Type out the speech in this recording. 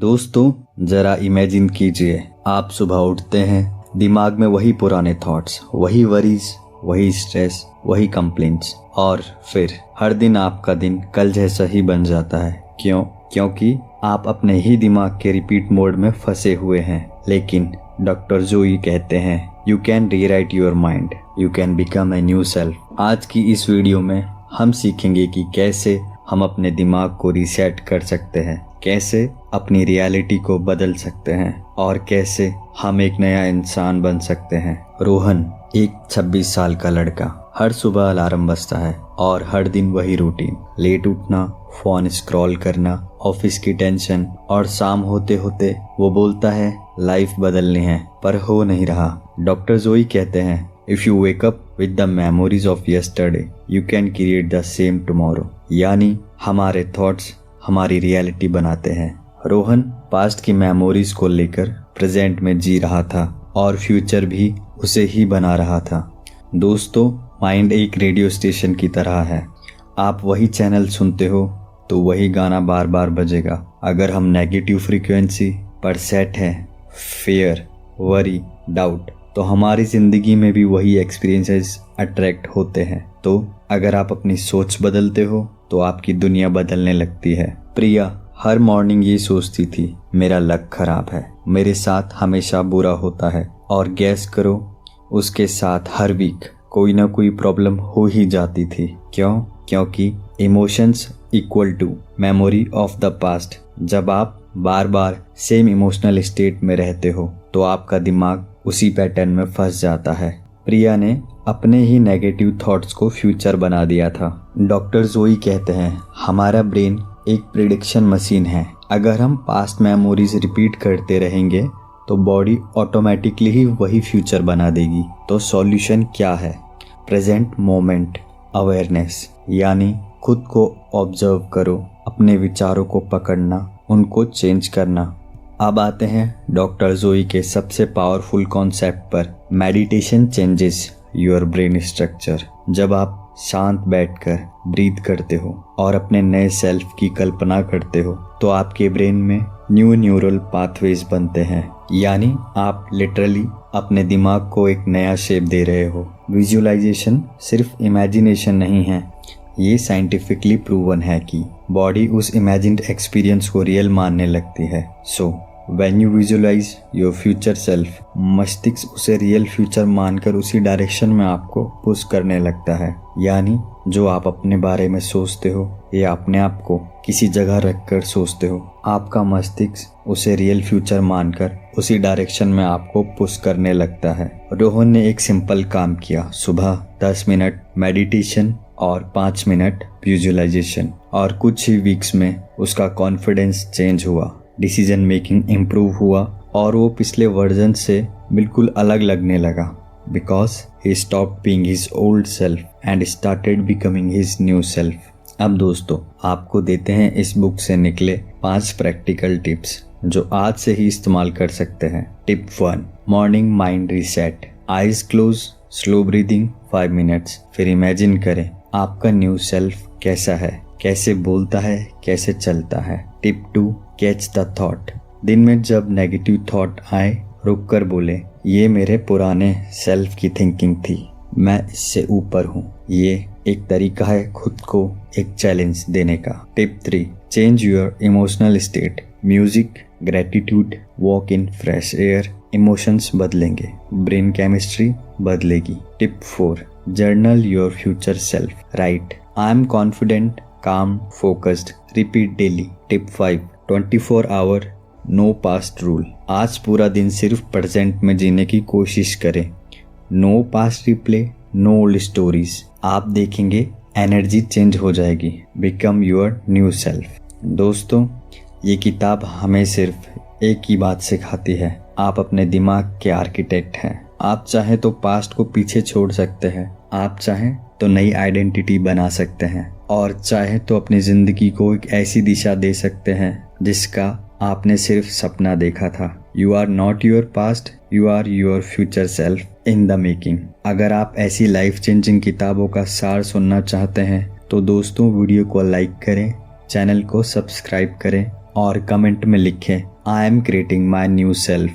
दोस्तों जरा इमेजिन कीजिए, आप सुबह उठते हैं, दिमाग में वही पुराने थॉट्स, वही वरीज, वही स्ट्रेस, वही कंप्लेंट्स और फिर हर दिन आपका दिन कल जैसा ही बन जाता है। क्यों? क्योंकि आप अपने ही दिमाग के रिपीट मोड में फंसे हुए हैं। लेकिन डॉक्टर जोई कहते हैं you can rewrite your mind, you can become a new self. आज की इस वीडियो में हम सीखेंगे कि कैसे हम अपने दिमाग को रीसेट कर सकते हैं, कैसे अपनी रियलिटी को बदल सकते हैं और कैसे हम एक नया इंसान बन सकते हैं। रोहन एक 26 साल का लड़का, हर सुबह अलार्म बजता है और हर दिन वही रूटीन, लेट उठना, फोन स्क्रॉल करना, ऑफिस की टेंशन और शाम होते होते वो बोलता है लाइफ बदलनी है, पर हो नहीं रहा। डॉक्टर जोई कहते हैं if you wake up with the memories of yesterday you can create the same tomorrow. यानी हमारे थॉट्स हमारी रियलिटी बनाते हैं। रोहन पास्ट की मेमोरीज को लेकर प्रेजेंट में जी रहा था और फ्यूचर भी उसे ही बना रहा था। दोस्तों, माइंड एक रेडियो स्टेशन की तरह है। आप वही चैनल सुनते हो तो वही गाना बार बार बजेगा। अगर हम नेगेटिव फ्रीक्वेंसी पर सेट हैं, फियर, वरी, डाउट, तो हमारी जिंदगी में भी वही एक्सपीरियंसेस अट्रैक्ट होते हैं। तो अगर आप अपनी सोच बदलते हो तो आपकी दुनिया बदलने लगती है। प्रिया हर मॉर्निंग ये सोचती थी मेरा लक खराब है, मेरे साथ हमेशा बुरा होता है, और गैस करो उसके साथ हर वीक कोई ना कोई प्रॉब्लम हो ही जाती थी। क्यों? क्योंकि emotions equal to memory of the past. जब आप बार बार सेम इमोशनल स्टेट में रहते हो तो आपका दिमाग उसी पैटर्न में फंस जाता है। प्रिया ने अपने ही नेगेटिव थॉट्स को फ्यूचर बना दिया था। डॉक्टर जोई कहते हैं हमारा ब्रेन एक प्रिडिक्शन मशीन है। अगर हम पास्ट मेमोरीज रिपीट करते रहेंगे तो बॉडी ऑटोमेटिकली ही वही फ्यूचर बना देगी। तो सॉल्यूशन क्या है? प्रेजेंट मोमेंट अवेयरनेस, यानी खुद को ऑब्जर्व करो, अपने विचारों को पकड़ना, उनको चेंज करना। अब आते हैं डॉक्टर जोई के सबसे पावरफुल कॉन्सेप्ट पर। Meditation changes your brain structure. जब आप शांत बैठकर ब्रीथ करते हो और अपने नए सेल्फ की कल्पना करते हो तो आपके ब्रेन में न्यू न्यूरल पाथवेज बनते हैं। यानी आप लिटरली अपने दिमाग को एक नया शेप दे रहे हो। विजुअलाइजेशन सिर्फ इमेजिनेशन नहीं है, ये साइंटिफिकली प्रूवन है कि बॉडी उस इमेजिन्ड एक्सपीरियंस को रियल मानने लगती है। So when you visualise your future self, मस्तिष्क उसे रियल फ्यूचर मानकर उसी डायरेक्शन में आपको पुश करने लगता है। यानी जो आप अपने बारे में सोचते हो या अपने आप को किसी जगह रखकर सोचते हो, आपका मस्तिष्क उसे रियल फ्यूचर मानकर उसी डायरेक्शन में आपको पुश करने लगता है। रोहन ने एक सिंपल काम किया, सुबह 10 मिनट मेडिटेशन और 5 मिनट विजुअलाइजेशन, और कुछ ही वीक्स में उसका कॉन्फिडेंस चेंज हुआ, डिसीजन मेकिंग इम्प्रूव हुआ और वो पिछले वर्जन से बिल्कुल अलग लगने लगा। Because he stopped being his old self and started becoming his new self. अब दोस्तों, आपको देते हैं इस बुक से निकले 5 प्रैक्टिकल टिप्स जो आज से ही इस्तेमाल कर सकते हैं। Tip 1, morning mind reset. Eyes close, slow breathing 5 minutes. फिर इमेजिन करें आपका न्यू सेल्फ कैसा है, कैसे बोलता है, कैसे चलता है। Tip 2, catch the thought. दिन में जब नेगेटिव थॉट आए, रुक कर बोले ये मेरे पुराने सेल्फ की थिंकिंग थी, मैं इससे ऊपर हूँ। ये एक तरीका है खुद को एक चैलेंज देने का। Tip 3, change your emotional state. Music, gratitude, walk in fresh air, emotions बदलेंगे, ब्रेन केमिस्ट्री बदलेगी। Tip 4, journal your future self. Right I am confident, calm, focused. Repeat daily. Tip 5, 24 hour no past rule. आज पूरा दिन सिर्फ present में जीने की कोशिश करें। No past replay, no old stories. आप देखेंगे एनर्जी चेंज हो जाएगी। Become your new self. दोस्तों, ये किताब हमें सिर्फ एक ही बात सिखाती है, आप अपने दिमाग के आर्किटेक्ट हैं। आप चाहें तो पास्ट को पीछे छोड़ सकते हैं, आप चाहें तो नई आइडेंटिटी बना सकते हैं, और चाहे तो अपनी जिंदगी को एक ऐसी दिशा दे सकते हैं जिसका आपने सिर्फ सपना देखा था। You are not your past, you are your future self in the making. अगर आप ऐसी लाइफ चेंजिंग किताबों का सार सुनना चाहते हैं तो दोस्तों वीडियो को लाइक करें, चैनल को सब्सक्राइब करें और कमेंट में लिखें I am creating my new self.